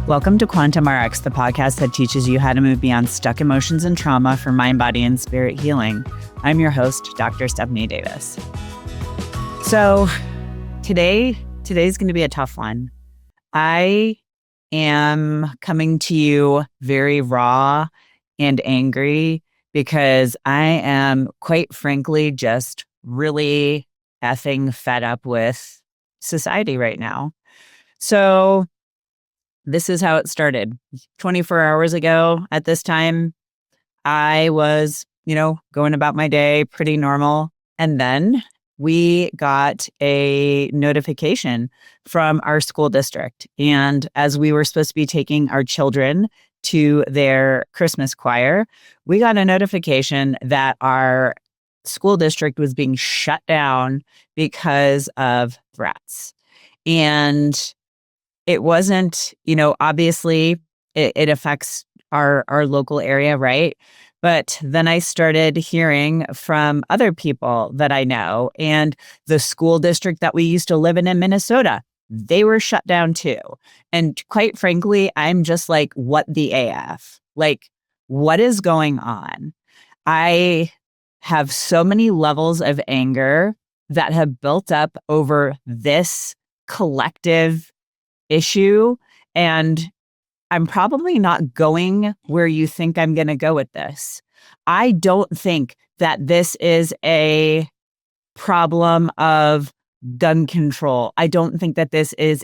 Welcome to Quantum RX, the podcast that teaches you how to move beyond stuck emotions and trauma for mind, body, and spirit healing. I'm your host, Dr. Stephanie Davis. So today's going to be a tough one. I am coming to you very raw and angry because I am, quite frankly, just really effing fed up with society right now. So this is how it started. 24 hours ago at this time, I was, going about my day pretty normal. And then we got a notification from our school district. And as we were supposed to be taking our children to their Christmas choir, we got a notification that our school district was being shut down because of threats. And it wasn't, obviously it affects our local area, right? But then I started hearing from other people that I know, and the school district that we used to live in Minnesota, they were shut down too. And quite frankly, I'm just like, what the AF? Like, what is going on? I have so many levels of anger that have built up over this collective issue, and I'm probably not going where you think I'm going to go with this. I don't think that this is a problem of gun control. I don't think that this is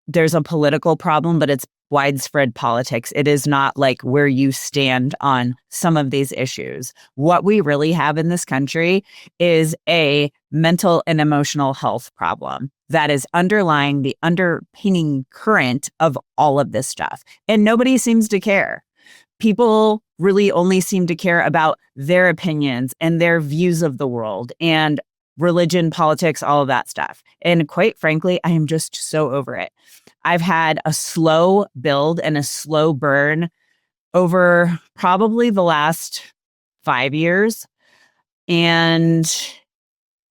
there's a political problem, but it's widespread politics. It is not like where you stand on some of these issues. What we really have in this country is a mental and emotional health problem that is underlying the underpinning current of all of this stuff. And nobody seems to care. People really only seem to care about their opinions and their views of the world and religion, politics, all of that stuff. And quite frankly, I am just so over it. I've had a slow build and a slow burn over probably the last 5 years. And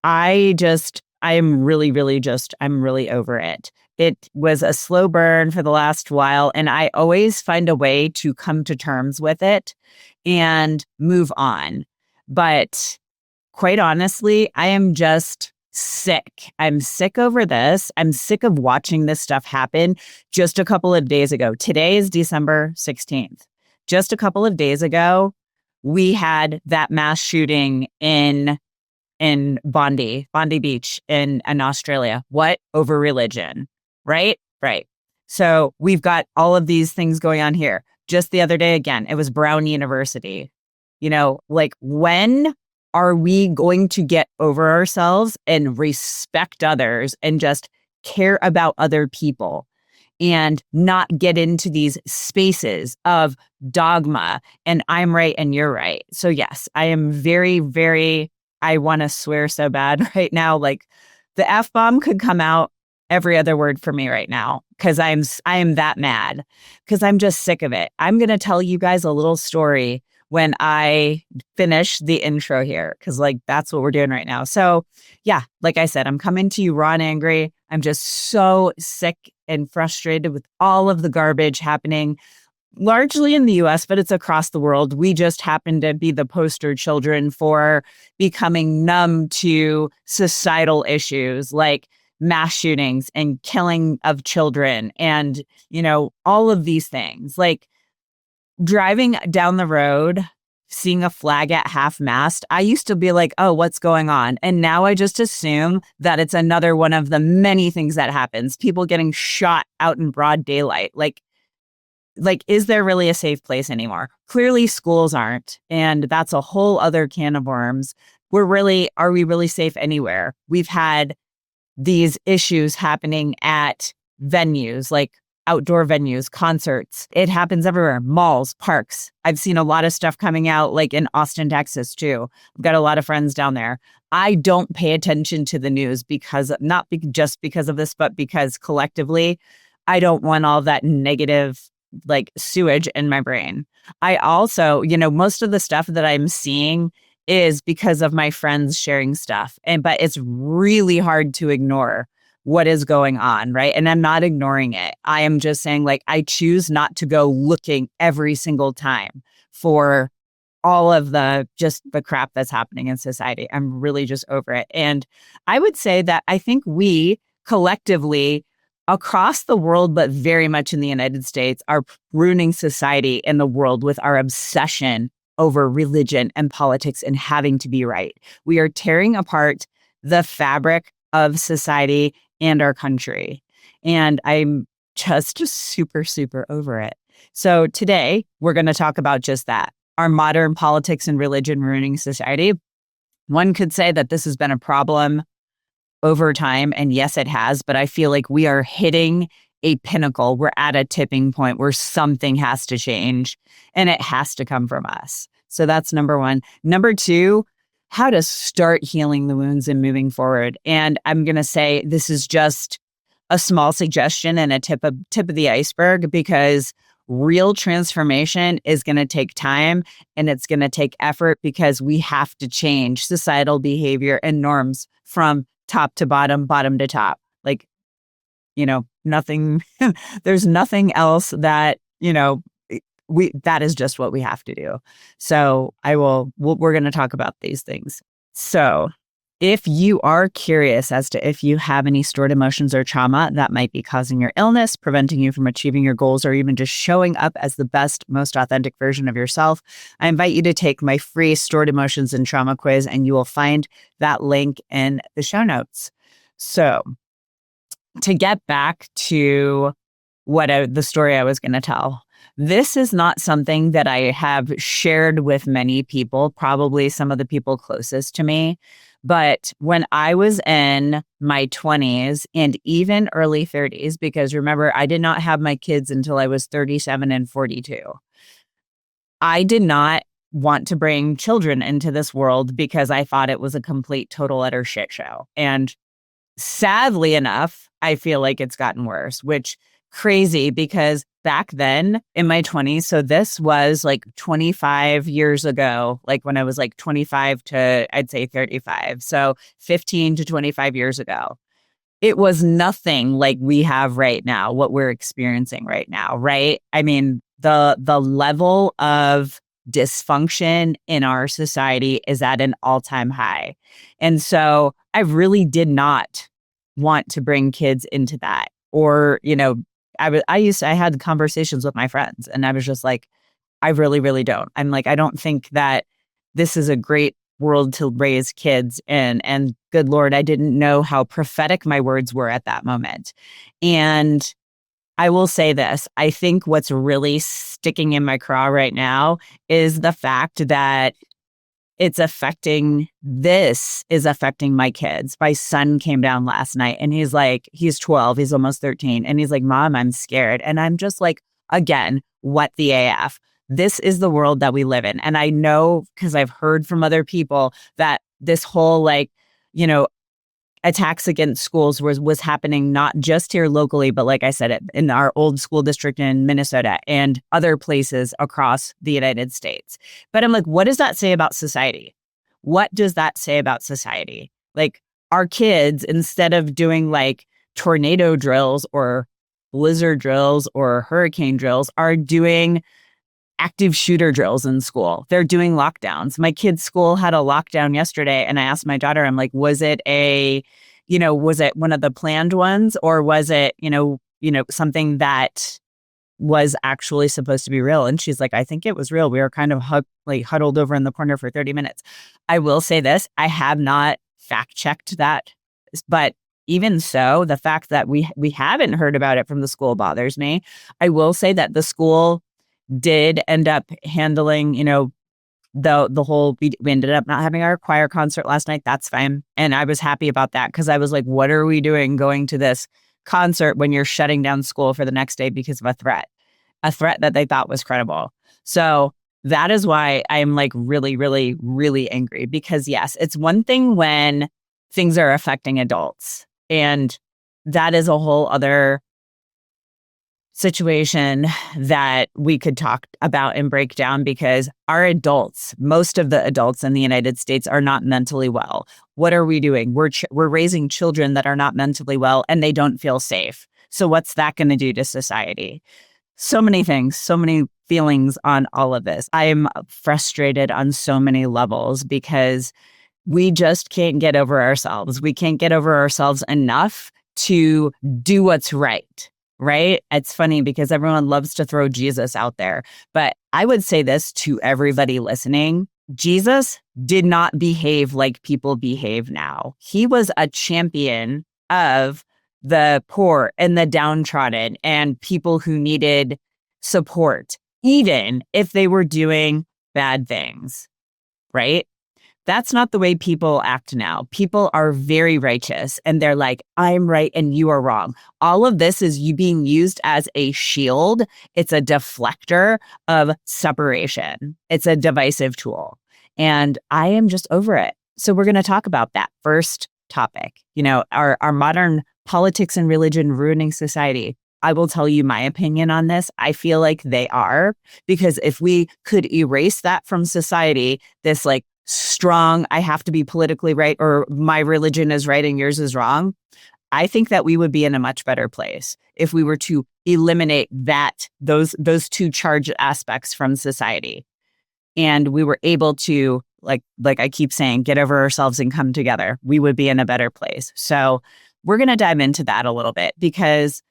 I'm really over it. It was a slow burn for the last while, and I always find a way to come to terms with it and move on. But quite honestly, I am just sick. I'm sick over this. I'm sick of watching this stuff happen. Just a couple of days ago, today is December 16th. Just a couple of days ago, we had that mass shooting in Bondi Beach in Australia. What? Over religion, right? Right. So we've got all of these things going on here. Just the other day, again, it was Brown University. When are we going to get over ourselves and respect others and just care about other people and not get into these spaces of dogma and I'm right and you're right? So yes, I am very, very, I want to swear so bad right now. Like the F-bomb could come out every other word for me right now because I am that mad because I'm just sick of it. I'm going to tell you guys a little story when I finish the intro here, because that's what we're doing right now. So yeah, like I said, I'm coming to you raw and angry. I'm just so sick and frustrated with all of the garbage happening, largely in the US, but it's across the world. We just happen to be the poster children for becoming numb to societal issues like mass shootings and killing of children and, all of these things. Like, driving down the road, seeing a flag at half-mast, I used to be like, oh, what's going on? And now I just assume that it's another one of the many things that happens. People getting shot out in broad daylight. Like, is there really a safe place anymore? Clearly schools aren't. And that's a whole other can of worms. Are we really safe anywhere? We've had these issues happening at venues like outdoor venues, concerts. It happens everywhere. Malls, parks. I've seen a lot of stuff coming out like in Austin, Texas too. I've got a lot of friends down there. I don't pay attention to the news just because of this, but because collectively, I don't want all that negative sewage in my brain. I also, most of the stuff that I'm seeing is because of my friends sharing stuff. But it's really hard to ignore what is going on, right? And I'm not ignoring it. I am just saying, like, I choose not to go looking every single time for all of the crap that's happening in society. I'm really just over it. And I would say that I think we collectively across the world, but very much in the United States, are ruining society and the world with our obsession over religion and politics and having to be right. We are tearing apart the fabric of society and our country. And I'm just super, super over it. So today we're going to talk about just that. Our modern politics and religion ruining society. One could say that this has been a problem over time, and yes, it has, but I feel like we are hitting a pinnacle. We're at a tipping point where something has to change, and it has to come from us. So that's number one. Number two, how to start healing the wounds and moving forward. And I'm going to say this is just a small suggestion and a tip of the iceberg, because real transformation is going to take time and it's going to take effort, because we have to change societal behavior and norms from top to bottom, bottom to top. Like, nothing, there's nothing else that, that is just what we have to do. So we're going to talk about these things. So if you are curious as to if you have any stored emotions or trauma that might be causing your illness, preventing you from achieving your goals, or even just showing up as the best, most authentic version of yourself, I invite you to take my free stored emotions and trauma quiz, and you will find that link in the show notes. So to get back to the story I was going to tell, this is not something that I have shared with many people, probably some of the people closest to me. But when I was in my 20s and even early 30s, because remember, I did not have my kids until I was 37 and 42. I did not want to bring children into this world because I thought it was a complete, total, utter shit show. And sadly enough, I feel like it's gotten worse, which crazy, because back then in my 20s, so this was like 25 years ago, like when I was like 25 to I'd say 35. So 15 to 25 years ago, it was nothing like we have right now, what we're experiencing right now, right? I mean, the level of dysfunction in our society is at an all-time high. And so I really did not want to bring kids into that. Or, I had conversations with my friends and I was just like, I really, really don't. I'm like, I don't think that this is a great world to raise kids in. And good Lord, I didn't know how prophetic my words were at that moment. And I will say this, I think what's really sticking in my craw right now is the fact that this is affecting my kids. My son came down last night and he's 12, he's almost 13. And he's like, Mom, I'm scared. And I'm just like, again, what the AF? This is the world that we live in. And I know, because I've heard from other people, that this whole attacks against schools was happening not just here locally, but like I said, in our old school district in Minnesota and other places across the United States. But I'm like, what does that say about society? What does that say about society? Like, our kids, instead of doing like tornado drills or blizzard drills or hurricane drills, are doing active shooter drills in school. They're doing lockdowns. My kid's school had a lockdown yesterday, and I asked my daughter, I'm like, was it one of the planned ones, or was it, something that was actually supposed to be real? And she's like, I think it was real. We were kind of huddled over in the corner for 30 minutes. I will say this, I have not fact checked that, but even so, the fact that we haven't heard about it from the school bothers me. I will say that the school did end up handling, the whole, we ended up not having our choir concert last night. That's fine. And I was happy about that, because I was like, what are we doing going to this concert when you're shutting down school for the next day because of a threat that they thought was credible? So that is why I'm like really, really, really angry, because yes, it's one thing when things are affecting adults, and that is a whole other situation that we could talk about and break down, because our adults, most of the adults in the United States, are not mentally well. What are we doing? We're raising children that are not mentally well, and they don't feel safe. So what's that going to do to society? So many things, so many feelings on all of this. I am frustrated on so many levels because we just can't get over ourselves. We can't get over ourselves enough to do what's right. Right? It's funny because everyone loves to throw Jesus out there. But I would say this to everybody listening. Jesus did not behave like people behave now. He was a champion of the poor and the downtrodden and people who needed support, even if they were doing bad things. Right? That's not the way people act now. People are very righteous and they're like, I'm right and you are wrong. All of this is you being used as a shield. It's a deflector of separation. It's a divisive tool. And I am just over it. So we're going to talk about that first topic. Our modern politics and religion ruining society. I will tell you my opinion on this. I feel like they are, because if we could erase that from society, this like strong, I have to be politically right, or my religion is right and yours is wrong, I think that we would be in a much better place if we were to eliminate those two charged aspects from society. And we were able to, like I keep saying, get over ourselves and come together. We would be in a better place. So we're going to dive into that a little bit, because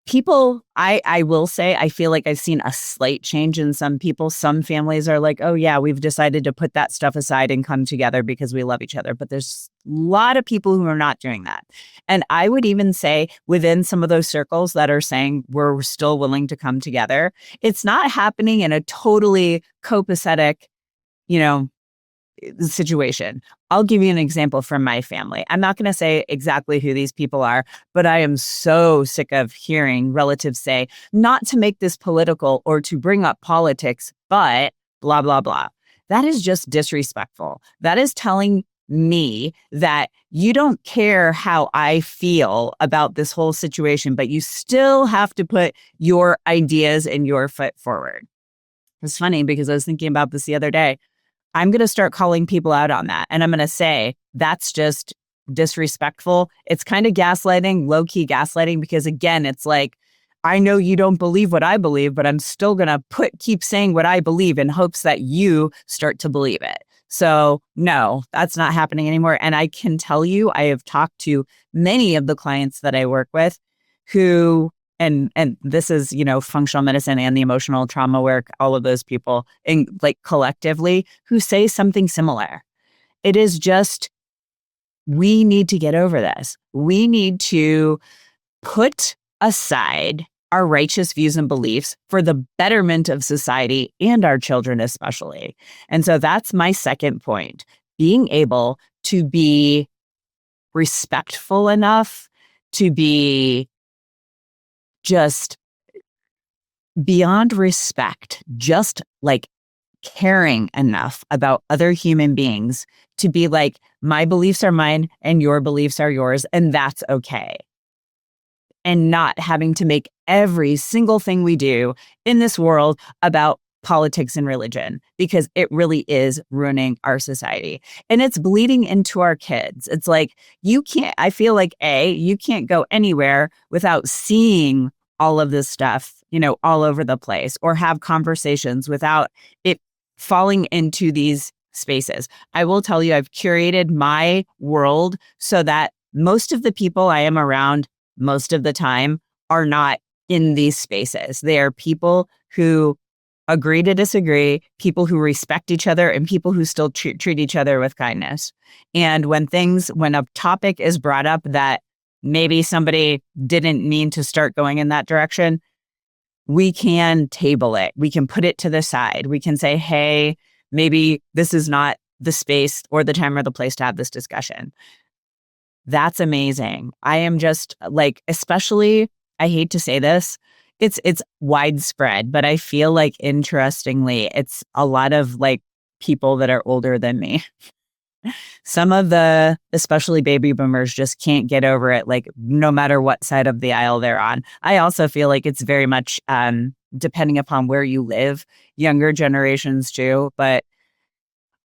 people, I will say, I feel like I've seen a slight change in some people. Some families are like, oh yeah, we've decided to put that stuff aside and come together because we love each other. But there's a lot of people who are not doing that. And I would even say within some of those circles that are saying we're still willing to come together, it's not happening in a totally copacetic, situation. I'll give you an example from my family. I'm not going to say exactly who these people are, but I am so sick of hearing relatives say, not to make this political or to bring up politics, but blah, blah, blah. That is just disrespectful. That is telling me that you don't care how I feel about this whole situation, but you still have to put your ideas and your foot forward. It's funny because I was thinking about this the other day. I'm going to start calling people out on that. And I'm going to say, that's just disrespectful. It's kind of gaslighting, low-key gaslighting, because again, it's like, I know you don't believe what I believe, but I'm still going to keep saying what I believe in hopes that you start to believe it. So no, that's not happening anymore. And I can tell you, I have talked to many of the clients that I work with who, and this is, functional medicine and the emotional trauma work, all of those people, and like collectively, who say something similar. It is just, we need to get over this. We need to put aside our righteous views and beliefs for the betterment of society and our children especially. And so that's my second point, being able to be respectful enough to be just beyond respect, just like caring enough about other human beings to be like, my beliefs are mine and your beliefs are yours, and that's okay. And not having to make every single thing we do in this world about politics and religion, because it really is ruining our society. And it's bleeding into our kids. It's like, I feel like you can't go anywhere without seeing all of this stuff, all over the place, or have conversations without it falling into these spaces. I will tell you, I've curated my world so that most of the people I am around most of the time are not in these spaces. They are people who agree to disagree, people who respect each other, and people who still treat each other with kindness. And when a topic is brought up that maybe somebody didn't mean to start going in that direction, we can table it. We can put it to the side. We can say, hey, maybe this is not the space or the time or the place to have this discussion. That's amazing. I am just like, especially, I hate to say this, it's widespread, but I feel like, interestingly, it's a lot of like people that are older than me. Some of the, especially baby boomers, just can't get over it, like no matter what side of the aisle they're on. I also feel like it's very much depending upon where you live, younger generations too. But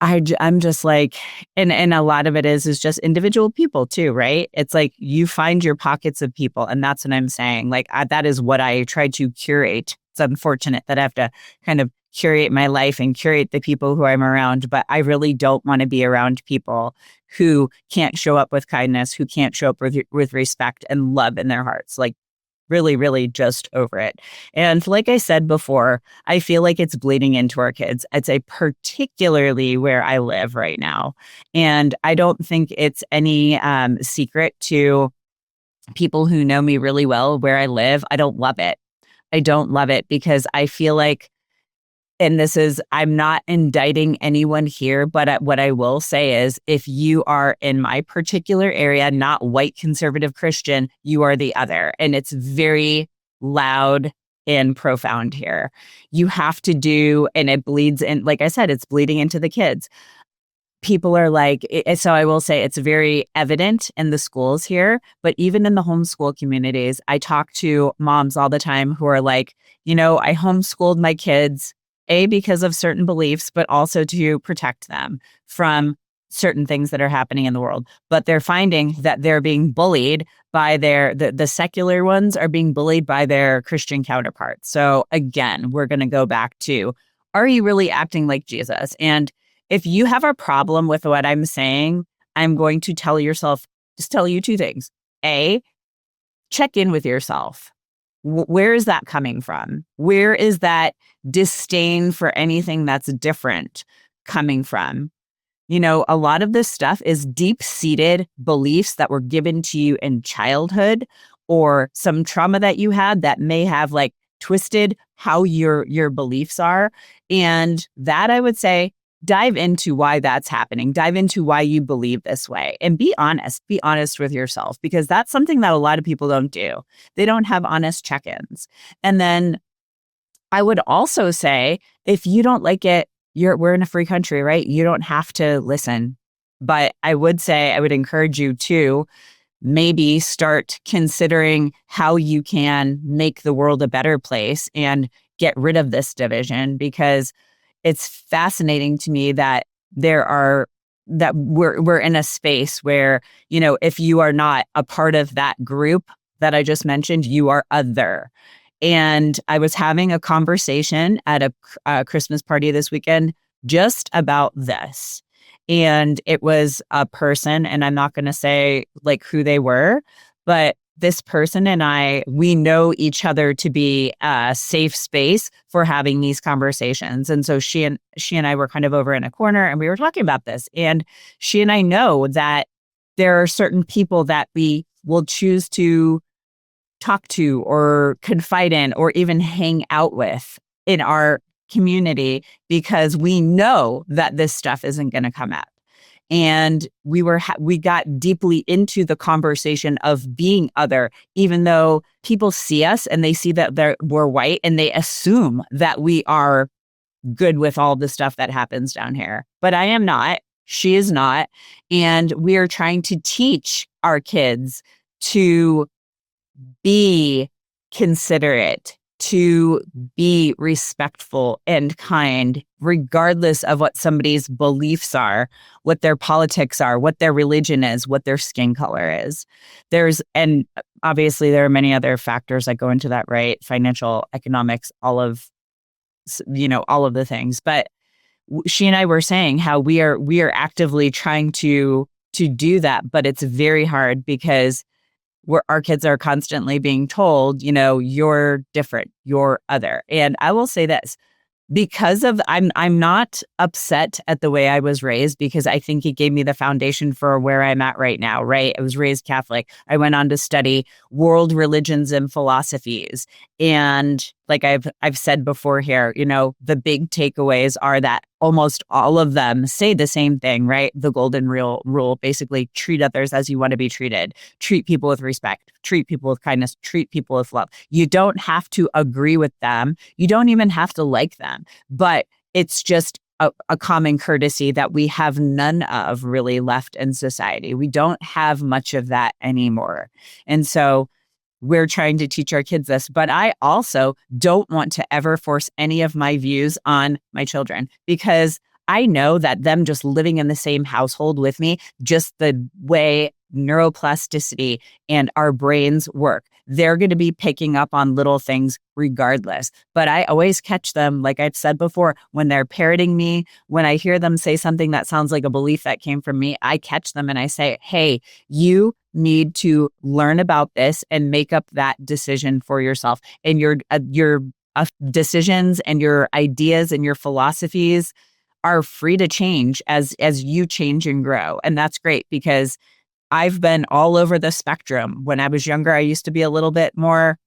I'm just like, and a lot of it is just individual people too, right? It's like you find your pockets of people, and that's what I'm saying. Like that is what I try to curate. It's unfortunate that I have to kind of curate my life and curate the people who I'm around, but I really don't want to be around people who can't show up with kindness, who can't show up with respect and love in their hearts. Like really, really just over it. And like I said before, I feel like it's bleeding into our kids. It's a particularly where I live right now. And I don't think it's any secret to people who know me really well where I live. I don't love it. I don't love it because I feel like, and this is, I'm not indicting anyone here, but what I will say is if you are in my particular area, not white conservative Christian, you are the other. And it's very loud and profound here. You have to do, and it bleeds in, like I said, it's bleeding into the kids. People are like, so I will say it's very evident in the schools here, but even in the homeschool communities, I talk to moms all the time who are like, I homeschooled my kids, because of certain beliefs, but also to protect them from certain things that are happening in the world. But they're finding that they're being bullied by the secular ones are being bullied by their Christian counterparts. So again, we're going to go back to, are you really acting like Jesus? And if you have a problem with what I'm saying, I'm going to tell you two things. A, check in with yourself. Where is that coming from? Where is that disdain for anything that's different coming from? A lot of this stuff is deep-seated beliefs that were given to you in childhood or some trauma that you had that may have like twisted how your beliefs are. And that, I would say, dive into why that's happening. Dive into why you believe this way and be honest. Be honest with yourself, because that's something that a lot of people don't do. They don't have honest check-ins. And then I would also say, if you don't like it, we're in a free country, right? You don't have to listen. But I would say, I would encourage you to maybe start considering how you can make the world a better place and get rid of this division, because it's fascinating to me that we're in a space where, if you are not a part of that group that I just mentioned, you are other. And I was having a conversation at a Christmas party this weekend just about this. And it was a person, and I'm not going to say like who they were, but this person and we know each other to be a safe space for having these conversations. And so she and I were kind of over in a corner and we were talking about this. And she and I know that there are certain people that we will choose to talk to or confide in or even hang out with in our community because we know that this stuff isn't going to come out. And we got deeply into the conversation of being other, even though people see us and they see that we're white and they assume that we are good with all the stuff that happens down here. But I am not. She is not. And we are trying to teach our kids to be considerate, to be respectful and kind, regardless of what somebody's beliefs are, what their politics are, what their religion is, what their skin color is. And obviously there are many other factors that go into that, right? Financial, economics, all of the things. But she and I were saying how we are actively trying to do that, but it's very hard because our kids are constantly being told, you're different, you're other. And I will say this, because of I'm not upset at the way I was raised, because I think it gave me the foundation for where I'm at right now, right? I was raised Catholic. I went on to study world religions and philosophies. And like I've said before here, the big takeaways are that almost all of them say the same thing, right? The golden rule, basically treat others as you want to be treated, treat people with respect, treat people with kindness, treat people with love. You don't have to agree with them. You don't even have to like them, but it's just a common courtesy that we have none of really left in society. We don't have much of that anymore. And so we're trying to teach our kids this, but I also don't want to ever force any of my views on my children, because I know that them just living in the same household with me, just the way neuroplasticity and our brains work, they're going to be picking up on little things regardless. But I always catch them, like I've said before, when they're parroting me, when I hear them say something that sounds like a belief that came from me, I catch them and I say, hey, you need to learn about this and make up that decision for yourself. And your decisions and your ideas and your philosophies are free to change as you change and grow. And that's great, because I've been all over the spectrum. When I was younger, I used to be a little bit more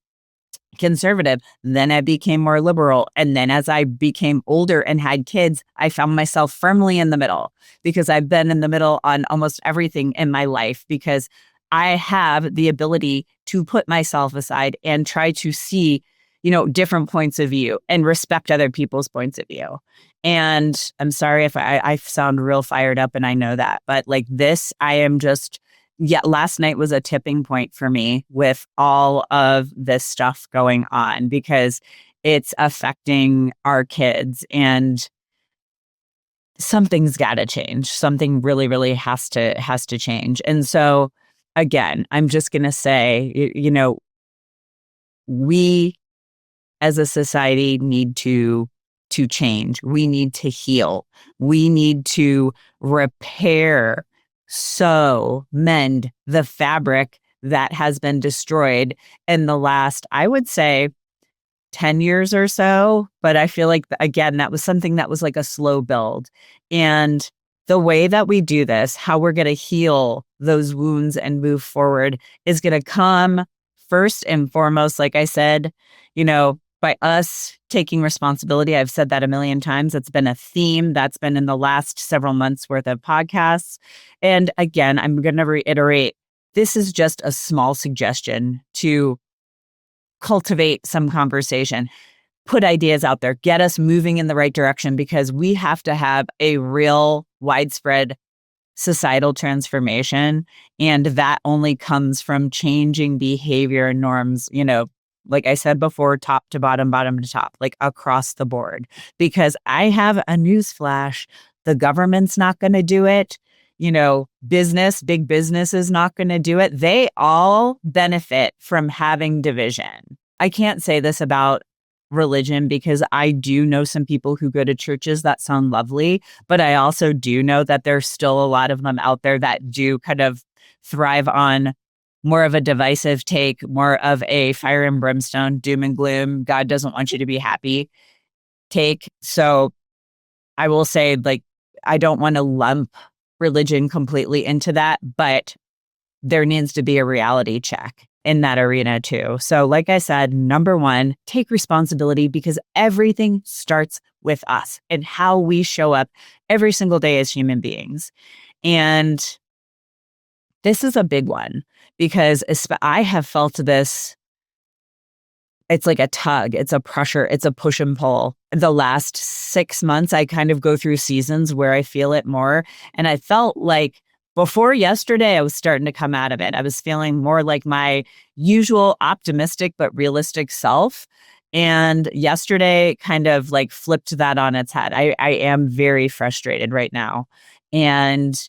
conservative. Then I became more liberal. And then as I became older and had kids, I found myself firmly in the middle, because I've been in the middle on almost everything in my life, because I have the ability to put myself aside and try to see, different points of view and respect other people's points of view. And I'm sorry if I sound real fired up, and I know that, but like this, I am just, last night was a tipping point for me with all of this stuff going on, because it's affecting our kids, and something's got to change. Something really, really has to change. And so again, I'm just going to say, we as a society need to change. We need to heal. We need to repair, sew, mend the fabric that has been destroyed in the last, I would say, 10 years or so. But I feel like, again, that was something that was like a slow build. And the way that we do this, how we're going to heal those wounds and move forward, is going to come first and foremost, like I said, by us taking responsibility. I've said that a million times. It's been a theme that's been in the last several months worth of podcasts. And again, I'm going to reiterate, this is just a small suggestion to cultivate some conversation, put ideas out there, get us moving in the right direction, because we have to have a real widespread societal transformation. And that only comes from changing behavior and norms, like I said before, top to bottom, bottom to top, like across the board. Because I have a news flash: the government's not going to do it. Big business is not going to do it. They all benefit from having division. I can't say this about religion, because I do know some people who go to churches that sound lovely, but I also do know that there's still a lot of them out there that do kind of thrive on more of a divisive take, more of a fire and brimstone, doom and gloom, God doesn't want you to be happy take. So I will say, like, I don't want to lump religion completely into that, but there needs to be a reality check in that arena too. So like I said, number one, take responsibility, because everything starts with us and how we show up every single day as human beings. And this is a big one, because I have felt this. It's like a tug, it's a pressure, it's a push and pull. The last 6 months, I kind of go through seasons where I feel it more. And I felt like before yesterday, I was starting to come out of it. I was feeling more like my usual optimistic but realistic self. And yesterday kind of like flipped that on its head. I am very frustrated right now. And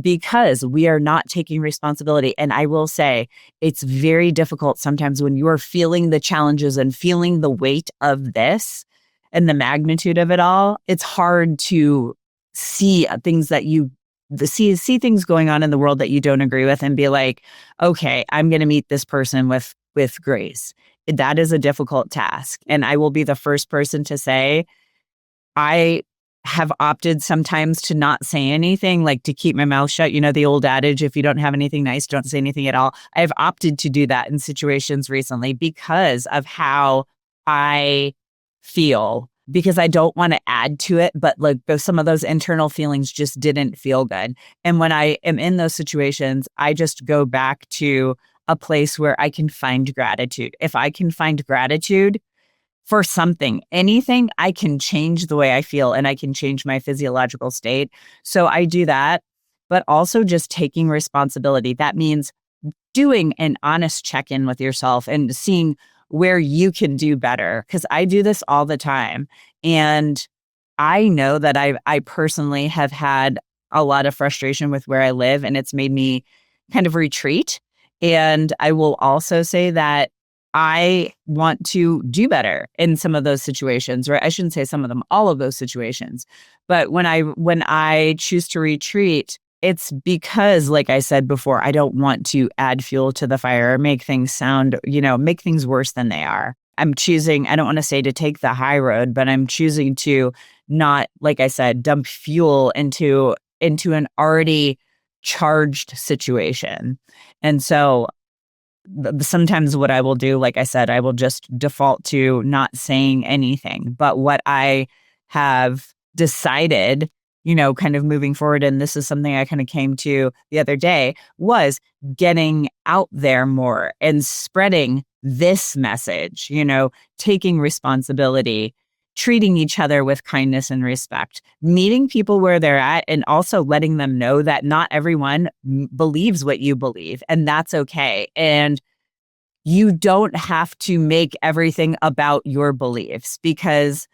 because we are not taking responsibility. And I will say, it's very difficult sometimes when you are feeling the challenges and feeling the weight of this and the magnitude of it all. It's hard to see things that see things going on in the world that you don't agree with and be like, okay, I'm going to meet this person with grace. That is a difficult task. And I will be the first person to say, I have opted sometimes to not say anything, like to keep my mouth shut. The old adage, if you don't have anything nice, don't say anything at all. I've opted to do that in situations recently because of how I feel, because I don't want to add to it, but like some of those internal feelings just didn't feel good. And when I am in those situations, I just go back to a place where I can find gratitude. If I can find gratitude for something, anything, I can change the way I feel and I can change my physiological state. So I do that, but also just taking responsibility. That means doing an honest check-in with yourself and seeing where you can do better. Because I do this all the time. And I know that I personally have had a lot of frustration with where I live, and it's made me kind of retreat. And I will also say that I want to do better in some of those situations, right? I shouldn't say some of them, all of those situations. But when I choose to retreat, it's because, like I said before, I don't want to add fuel to the fire or make things sound, make things worse than they are. I'm choosing, I don't want to say to take the high road, but I'm choosing to not, like I said, dump fuel into an already charged situation. And so sometimes what I will do, like I said, I will just default to not saying anything. But what I have decided, kind of moving forward, and this is something I kind of came to the other day, was getting out there more and spreading this message, taking responsibility, treating each other with kindness and respect, meeting people where they're at, and also letting them know that not everyone believes what you believe, and that's okay. And you don't have to make everything about your beliefs, because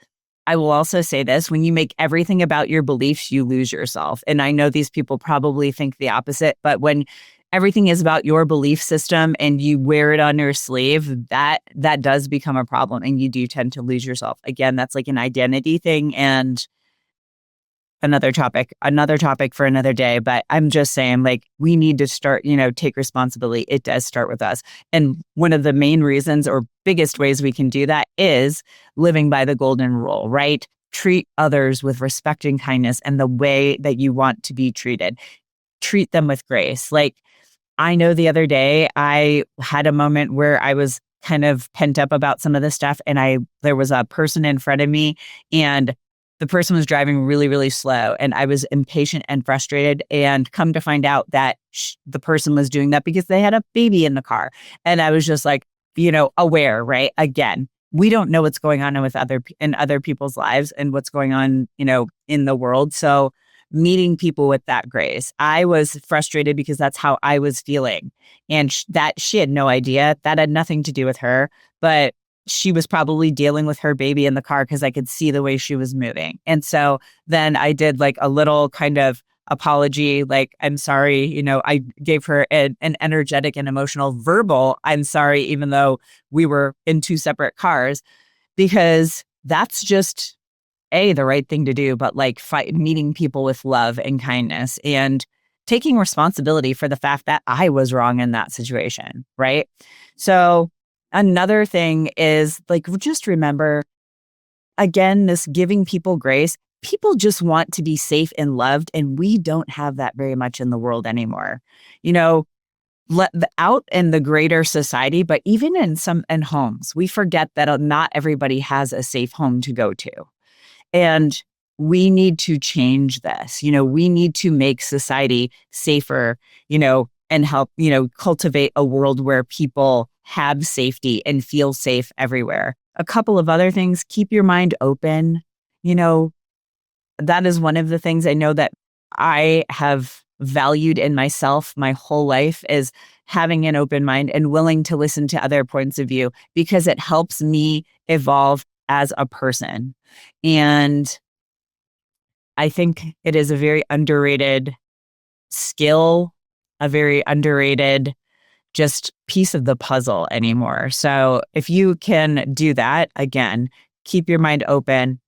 I will also say this, when you make everything about your beliefs, you lose yourself. And I know these people probably think the opposite, but when everything is about your belief system and you wear it on your sleeve, that does become a problem and you do tend to lose yourself. Again, that's like an identity thing and another topic for another day. But I'm just saying, like, we need to start, take responsibility. It does start with us. And one of the main reasons or biggest ways we can do that is living by the golden rule, right? Treat others with respect and kindness and the way that you want to be treated. Treat them with grace. Like, I know the other day I had a moment where I was kind of pent up about some of this stuff, and there was a person in front of me, and the person was driving really, really slow, and I was impatient and frustrated, and come to find out that the person was doing that because they had a baby in the car. And I was just like, aware, right? Again, we don't know what's going on with other people's lives and what's going on, in the world. So meeting people with that grace. I was frustrated because that's how I was feeling. And that she had no idea. That had nothing to do with her. But she was probably dealing with her baby in the car because I could see the way she was moving. And so then I did like a little kind of apology, like, I'm sorry, I gave her an energetic and emotional verbal, I'm sorry, even though we were in two separate cars, because that's just the right thing to do, but like meeting people with love and kindness and taking responsibility for the fact that I was wrong in that situation, right? So another thing is, like, just remember, again, this giving people grace. People just want to be safe and loved, and we don't have that very much in the world anymore. Out in the greater society, but even in homes, we forget that not everybody has a safe home to go to. And we need to change this. We need to make society safer, and help, cultivate a world where people have safety and feel safe everywhere. A couple of other things: keep your mind open. That is one of the things I know that I have valued in myself my whole life, is having an open mind and willing to listen to other points of view, because it helps me evolve as a person. And I think it is a very underrated skill, a very underrated just piece of the puzzle anymore. So if you can do that, again, keep your mind open,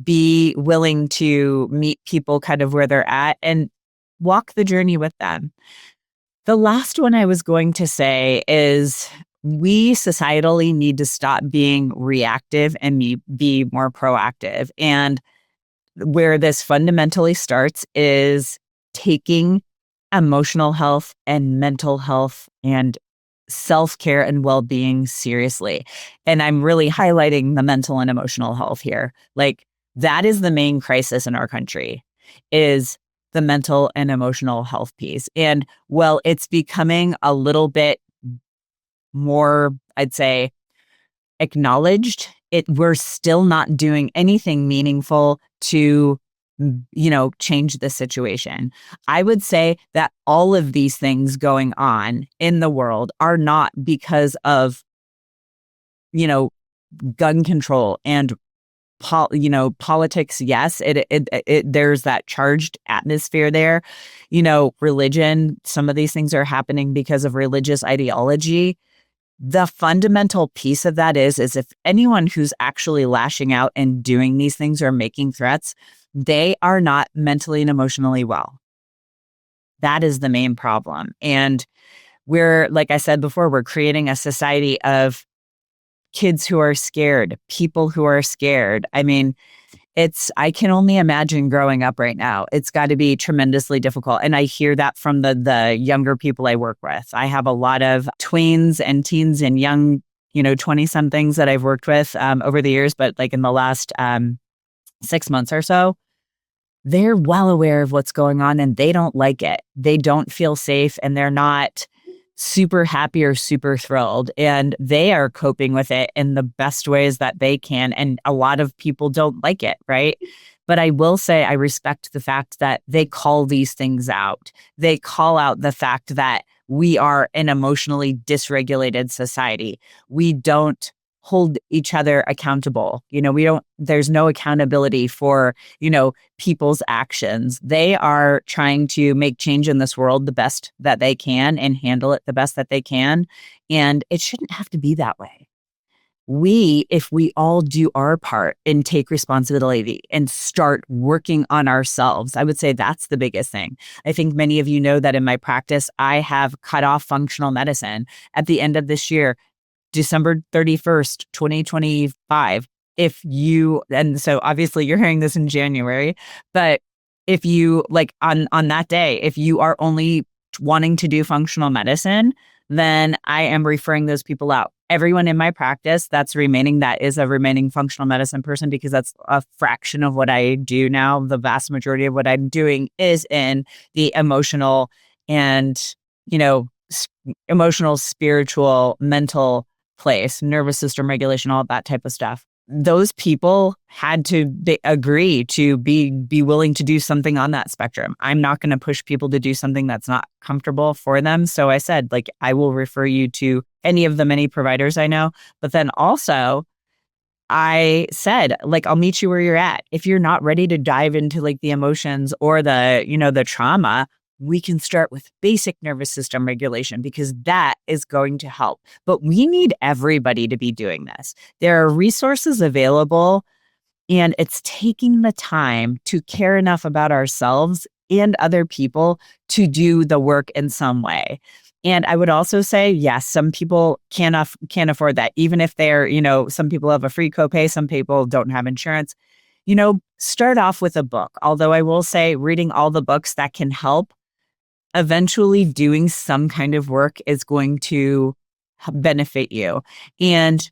be willing to meet people kind of where they're at and walk the journey with them. The last one I was going to say is, we societally need to stop being reactive and be more proactive. And where this fundamentally starts is taking emotional health and mental health and self-care and well-being seriously. And I'm really highlighting the mental and emotional health here. Like, that is the main crisis in our country, is the mental and emotional health piece. And well, it's becoming a little bit more, I'd say, acknowledged we're still not doing anything meaningful to, change the situation. I would say that all of these things going on in the world are not because of, you know, gun control and politics. Yes, there's that charged atmosphere there. Religion, some of these things are happening because of religious ideology. The fundamental piece of that is if anyone who's actually lashing out and doing these things or making threats, they are not mentally and emotionally well. That is the main problem. And like I said before, we're creating a society of kids who are scared, people who are scared. I mean, I can only imagine growing up right now. It's got to be tremendously difficult. And I hear that from the younger people I work with. I have a lot of tweens and teens and young, 20 somethings that I've worked with over the years, but like in the last 6 months or so, they're well aware of what's going on and they don't like it. They don't feel safe and they're not super happy or super thrilled, and they are coping with it in the best ways that they can. And a lot of people don't like it, right? But I will say I respect the fact that they call these things out. They call out the fact that we are an emotionally dysregulated society. We don't hold each other accountable. There's no accountability for, people's actions. They are trying to make change in this world the best that they can and handle it the best that they can. And it shouldn't have to be that way. If we all do our part and take responsibility and start working on ourselves, I would say that's the biggest thing. I think many of you know that in my practice, I have cut off functional medicine at the end of this year, December 31st, 2025. And so obviously you're hearing this in January, but if you on that day, if you are only wanting to do functional medicine, then I am referring those people out. Everyone in my practice that is a remaining functional medicine person, because that's a fraction of what I do now. The vast majority of what I'm doing is in the emotional and, emotional, spiritual, mental place, nervous system regulation, all that type of stuff. Those people had to agree to be willing to do something on that spectrum. I'm not going to push people to do something that's not comfortable for them. So I said, I will refer you to any of the many providers I know. But then also, I said, I'll meet you where you're at. If you're not ready to dive into the emotions or the trauma, we can start with basic nervous system regulation, because that is going to help. But we need everybody to be doing this. There are resources available, and it's taking the time to care enough about ourselves and other people to do the work in some way. And I would also say, yes, some people can't afford that. Even if they're, some people have a free copay, some people don't have insurance. Start off with a book. Although I will say, reading all the books that can help, eventually doing some kind of work is going to benefit you. And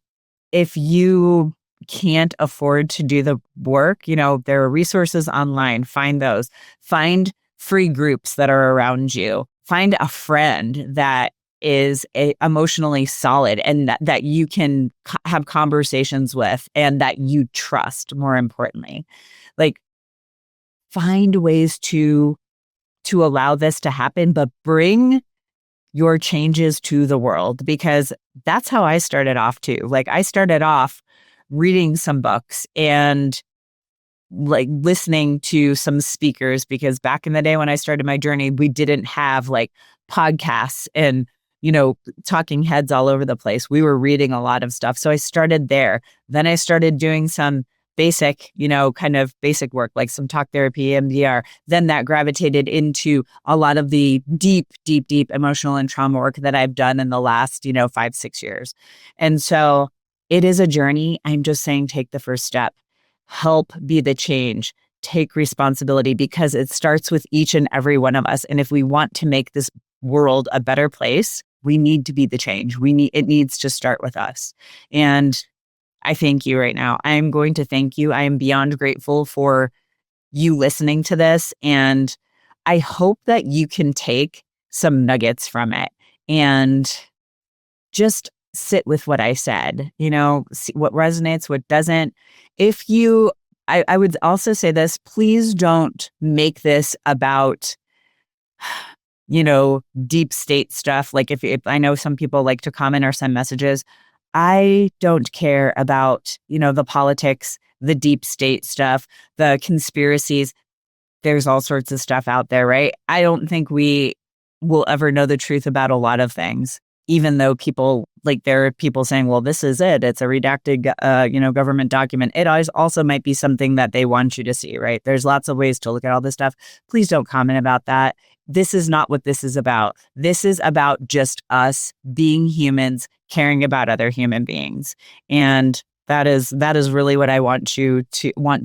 if you can't afford to do the work, there are resources online. Find those. Find free groups that are around you. Find a friend that is emotionally solid and that you can have conversations with and that you trust, more importantly. Find ways to allow this to happen, but bring your changes to the world, because that's how I started off too. I started off reading some books and listening to some speakers, because back in the day when I started my journey, we didn't have podcasts and, talking heads all over the place. We were reading a lot of stuff. So I started there. Then I started doing some basic, kind of basic work, like some talk therapy, MDR. Then that gravitated into a lot of the deep emotional and trauma work that I've done in the last, 5-6 years. And so it is a journey. I'm just saying, take the first step. Help be the change. Take responsibility, because it starts with each and every one of us. And if we want to make this world a better place, we need to be the change. It needs to start with us. And I thank you right now. I'm going to thank you. I am beyond grateful for you listening to this. And I hope that you can take some nuggets from it and just sit with what I said, see what resonates, what doesn't. I would also say this, please don't make this about, deep state stuff. Like if I know some people like to comment or send messages, I don't care about, the politics, the deep state stuff, the conspiracies. There's all sorts of stuff out there, right? I don't think we will ever know the truth about a lot of things, even though there are people saying, well, this is it. It's a redacted, government document. It also might be something that they want you to see, right? There's lots of ways to look at all this stuff. Please don't comment about that. This is not what this is about. This is about just us being humans, caring about other human beings. And that is really what I want to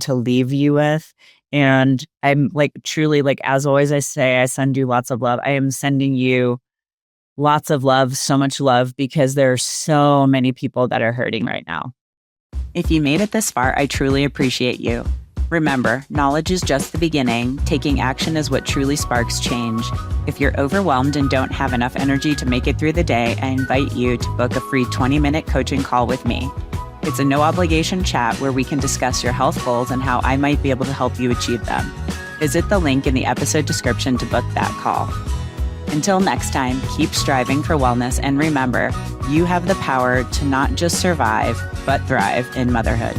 leave you with. And I'm truly, as always, I say, I send you lots of love. I am sending you lots of love, so much love, because there are so many people that are hurting right now. If you made it this far, I truly appreciate you. Remember, knowledge is just the beginning. Taking action is what truly sparks change. If you're overwhelmed and don't have enough energy to make it through the day, I invite you to book a free 20-minute coaching call with me. It's a no-obligation chat where we can discuss your health goals and how I might be able to help you achieve them. Visit the link in the episode description to book that call. Until next time, keep striving for wellness, and remember, you have the power to not just survive, but thrive in motherhood.